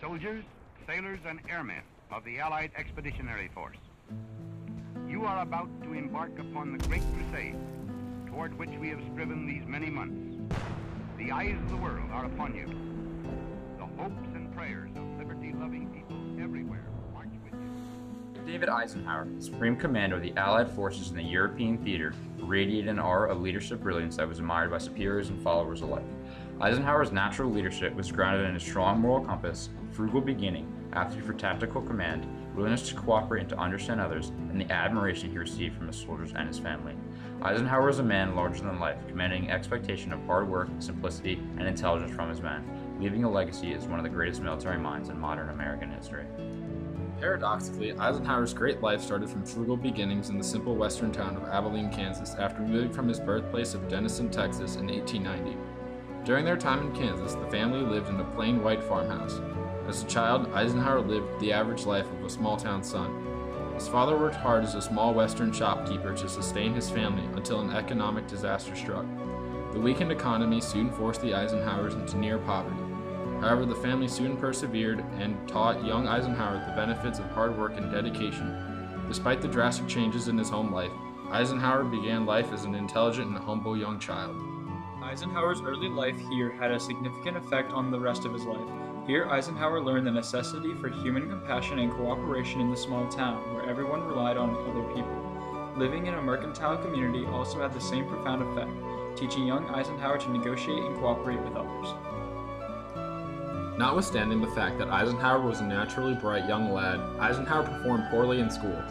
soldiers, sailors, and airmen of the Allied Expeditionary Force. You are about to embark upon the great crusade toward which we have striven these many months. The eyes of the world are upon you. The hopes and prayers of liberty-loving people everywhere march with you. David Eisenhower, Supreme Commander of the Allied forces in the European theater, radiated an aura of leadership brilliance that was admired by superiors and followers alike. Eisenhower's natural leadership was grounded in a strong moral compass, frugal beginning, aptitude for tactical command, willingness to cooperate and to understand others, and the admiration he received from his soldiers and his family. Eisenhower was a man larger than life, commanding expectation of hard work, simplicity, and intelligence from his men, leaving a legacy as one of the greatest military minds in modern American history. Paradoxically, Eisenhower's great life started from frugal beginnings in the simple western town of Abilene, Kansas, after moving from his birthplace of Denison, Texas in 1890. During their time in Kansas, the family lived in a plain white farmhouse. As a child, Eisenhower lived the average life of a small-town son. His father worked hard as a small western shopkeeper to sustain his family until an economic disaster struck. The weakened economy soon forced the Eisenhowers into near poverty. However, the family soon persevered and taught young Eisenhower the benefits of hard work and dedication. Despite the drastic changes in his home life, Eisenhower began life as an intelligent and humble young child. Eisenhower's early life here had a significant effect on the rest of his life. Here, Eisenhower learned the necessity for human compassion and cooperation in the small town, where everyone relied on other people. Living in a mercantile community also had the same profound effect, teaching young Eisenhower to negotiate and cooperate with others. Notwithstanding the fact that Eisenhower was a naturally bright young lad, Eisenhower performed poorly in school,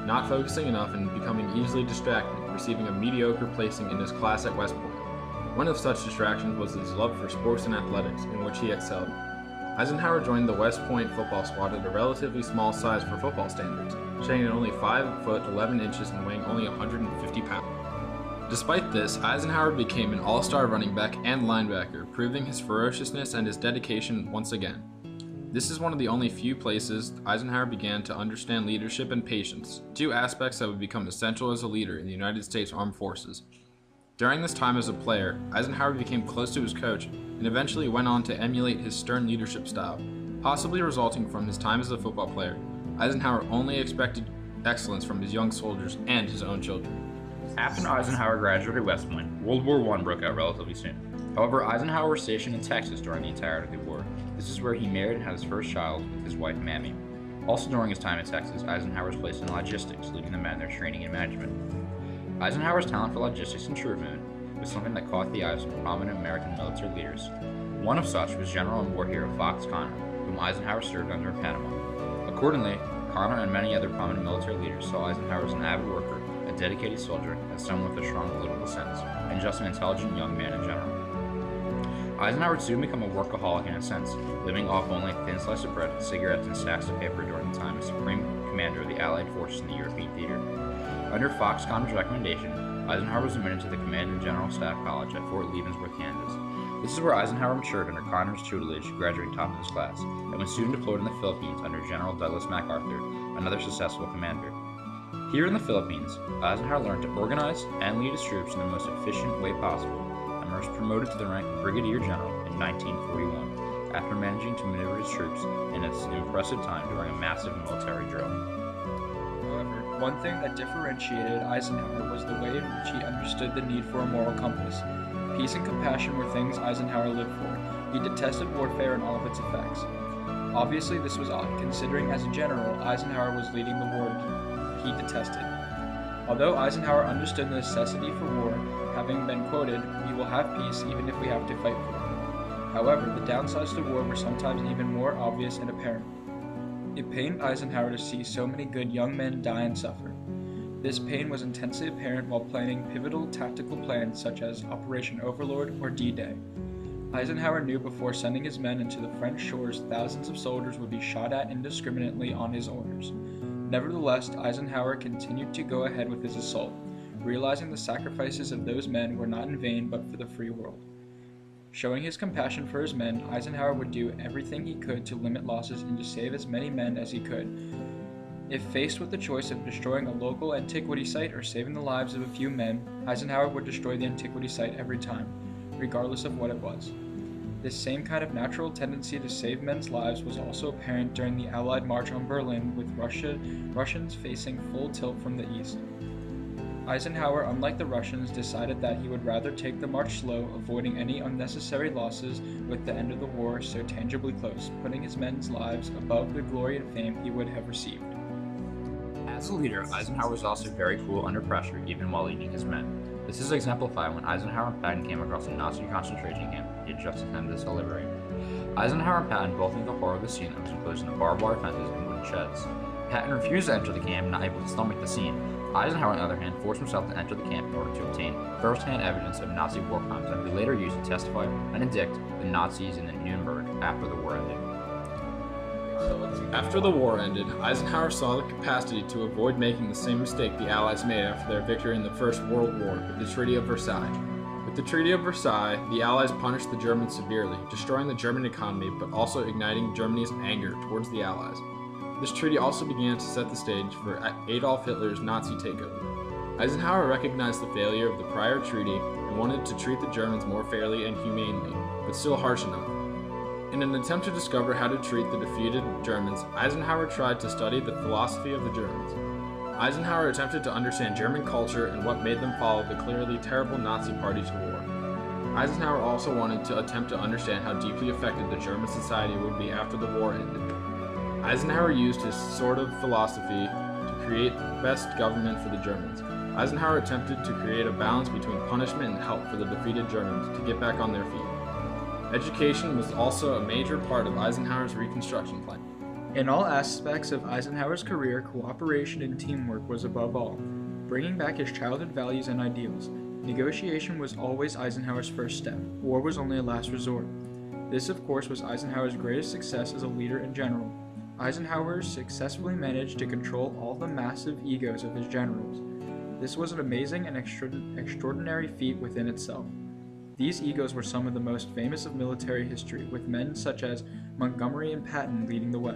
not focusing enough and becoming easily distracted, receiving a mediocre placing in his class at West Point. One of such distractions was his love for sports and athletics, in which he excelled. Eisenhower joined the West Point football squad at a relatively small size for football standards, standing at only 5 foot 11 inches and weighing only 150 pounds. Despite this, Eisenhower became an all-star running back and linebacker, proving his ferociousness and his dedication once again. This is one of the only few places Eisenhower began to understand leadership and patience, two aspects that would become essential as a leader in the United States Armed Forces. During this time as a player, Eisenhower became close to his coach and eventually went on to emulate his stern leadership style. Possibly resulting from his time as a football player, Eisenhower only expected excellence from his young soldiers and his own children. After Eisenhower graduated West Point, World War I broke out relatively soon. However, Eisenhower was stationed in Texas during the entirety of the war. This is where he married and had his first child with his wife Mammy. Also during his time in Texas, Eisenhower was placed in logistics, leading the men in their training and management. Eisenhower's talent for logistics and troop movement was something that caught the eyes of prominent American military leaders. One of such was General and war hero Fox Connor, whom Eisenhower served under in Panama. Accordingly, Connor and many other prominent military leaders saw Eisenhower as an avid worker, a dedicated soldier, as someone with a strong political sense, and just an intelligent young man in general. Eisenhower would soon become a workaholic in a sense, living off only a thin slice of bread, cigarettes, and stacks of paper during the time as Supreme Commander of the Allied forces in the European theater. Under Fox Connor's recommendation, Eisenhower was admitted to the Command and General Staff College at Fort Leavenworth, Kansas. This is where Eisenhower matured under Connor's tutelage, graduating top of his class, and was soon deployed in the Philippines under General Douglas MacArthur, another successful commander. Here in the Philippines, Eisenhower learned to organize and lead his troops in the most efficient way possible, and was promoted to the rank of Brigadier General in 1941, after managing to maneuver his troops in an impressive time during a massive military drill. However, one thing that differentiated Eisenhower was the way in which he understood the need for a moral compass. Peace and compassion were things Eisenhower lived for. He detested warfare and all of its effects. Obviously, this was odd, considering as a general, Eisenhower was leading the war he detested. Although Eisenhower understood the necessity for war, having been quoted, "We will have peace even if we have to fight for it." However, the downsides to war were sometimes even more obvious and apparent. It pained Eisenhower to see so many good young men die and suffer. This pain was intensely apparent while planning pivotal tactical plans such as Operation Overlord or D-Day. Eisenhower knew before sending his men into the French shores thousands of soldiers would be shot at indiscriminately on his orders. Nevertheless, Eisenhower continued to go ahead with his assault, realizing the sacrifices of those men were not in vain but for the free world. Showing his compassion for his men, Eisenhower would do everything he could to limit losses and to save as many men as he could. If faced with the choice of destroying a local antiquity site or saving the lives of a few men, Eisenhower would destroy the antiquity site every time, regardless of what it was. This same kind of natural tendency to save men's lives was also apparent during the Allied march on Berlin, with Russians facing full tilt from the east. Eisenhower, unlike the Russians, decided that he would rather take the march slow, avoiding any unnecessary losses with the end of the war so tangibly close, putting his men's lives above the glory and fame he would have received. As a leader, Eisenhower was also very cool under pressure, even while leading his men. This is exemplified when Eisenhower and Patton came across a Nazi concentration camp he had just attempted to liberate. Eisenhower and Patton both knew the horror of the scene that was enclosed in the barbed wire fences and wooden sheds. Patton refused to enter the camp, not able to stomach the scene. Eisenhower, on the other hand, forced himself to enter the camp in order to obtain first-hand evidence of Nazi war crimes that would be later used to testify and indict the Nazis in the Nuremberg after the war ended. After the war ended, Eisenhower saw the capacity to avoid making the same mistake the Allies made after their victory in the First World War with the Treaty of Versailles. With the Treaty of Versailles, the Allies punished the Germans severely, destroying the German economy but also igniting Germany's anger towards the Allies. This treaty also began to set the stage for Adolf Hitler's Nazi takeover. Eisenhower recognized the failure of the prior treaty and wanted to treat the Germans more fairly and humanely, but still harsh enough. In an attempt to discover how to treat the defeated Germans, Eisenhower tried to study the philosophy of the Germans. Eisenhower attempted to understand German culture and what made them follow the clearly terrible Nazi party to war. Eisenhower also wanted to attempt to understand how deeply affected the German society would be after the war ended. Eisenhower used his sort of philosophy to create the best government for the Germans. Eisenhower attempted to create a balance between punishment and help for the defeated Germans to get back on their feet. Education was also a major part of Eisenhower's Reconstruction plan. In all aspects of Eisenhower's career, cooperation and teamwork was above all, bringing back his childhood values and ideals. Negotiation was always Eisenhower's first step. War was only a last resort. This, of course, was Eisenhower's greatest success as a leader in general. Eisenhower successfully managed to control all the massive egos of his generals. This was an amazing and extraordinary feat within itself. These egos were some of the most famous of military history, with men such as Montgomery and Patton leading the way.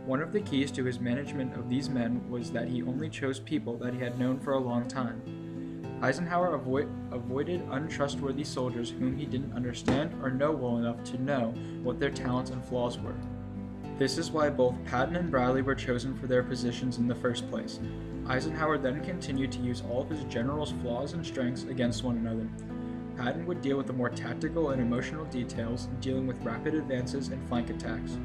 One of the keys to his management of these men was that he only chose people that he had known for a long time. Eisenhower avoided untrustworthy soldiers whom he didn't understand or know well enough to know what their talents and flaws were. This is why both Patton and Bradley were chosen for their positions in the first place. Eisenhower then continued to use all of his generals' flaws and strengths against one another. Patton would deal with the more tactical and emotional details, dealing with rapid advances and flank attacks.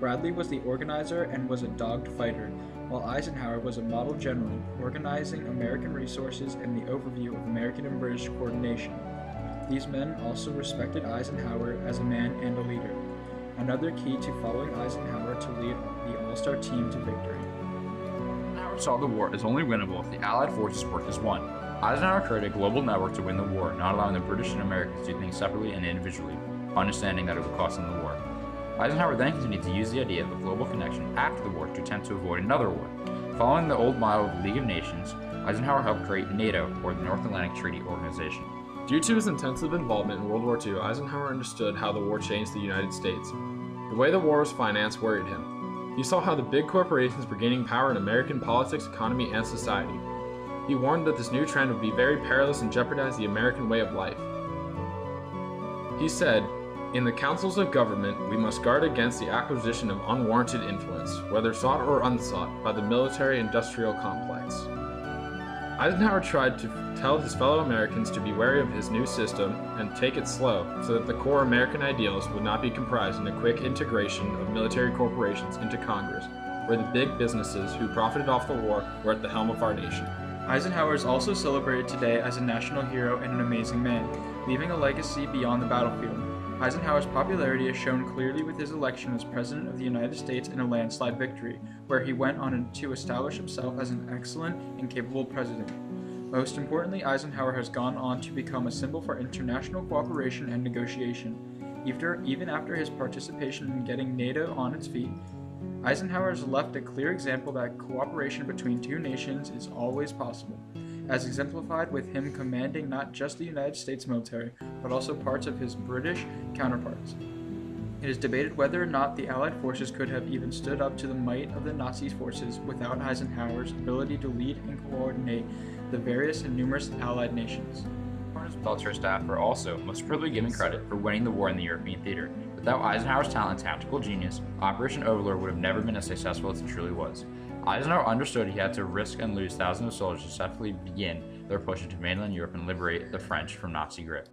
Bradley was the organizer and was a dogged fighter, while Eisenhower was a model general, organizing American resources and the overview of American and British coordination. These men also respected Eisenhower as a man and a leader. Another key to following Eisenhower to lead the all-star team to victory. Eisenhower saw the war as only winnable if the Allied forces worked as one. Eisenhower created a global network to win the war, not allowing the British and Americans to do things separately and individually, understanding that it would cost them the war. Eisenhower then continued to use the idea of a global connection after the war to attempt to avoid another war. Following the old model of the League of Nations, Eisenhower helped create NATO, or the North Atlantic Treaty Organization. Due to his intensive involvement in World War II, Eisenhower understood how the war changed the United States. The way the war was financed worried him. He saw how the big corporations were gaining power in American politics, economy, and society. He warned that this new trend would be very perilous and jeopardize the American way of life. He said, "In the councils of government, we must guard against the acquisition of unwarranted influence, whether sought or unsought, by the military-industrial complex." Eisenhower tried to tell his fellow Americans to be wary of his new system and take it slow, so that the core American ideals would not be comprised in a quick integration of military corporations into Congress, where the big businesses who profited off the war were at the helm of our nation. Eisenhower is also celebrated today as a national hero and an amazing man, leaving a legacy beyond the battlefield. Eisenhower's popularity is shown clearly with his election as President of the United States in a landslide victory, where he went on to establish himself as an excellent and capable president. Most importantly, Eisenhower has gone on to become a symbol for international cooperation and negotiation. Even after his participation in getting NATO on its feet, Eisenhower has left a clear example that cooperation between two nations is always possible, as exemplified with him commanding not just the United States military, but also parts of his British counterparts. It is debated whether or not the Allied forces could have even stood up to the might of the Nazi forces without Eisenhower's ability to lead and coordinate the various and numerous Allied nations. Eisenhower's military staff are also most appropriately given credit for winning the war in the European theater. Without Eisenhower's talent and tactical genius, Operation Overlord would have never been as successful as it truly was. Eisenhower understood he had to risk and lose thousands of soldiers to successfully begin their push into mainland Europe and liberate the French from Nazi grip.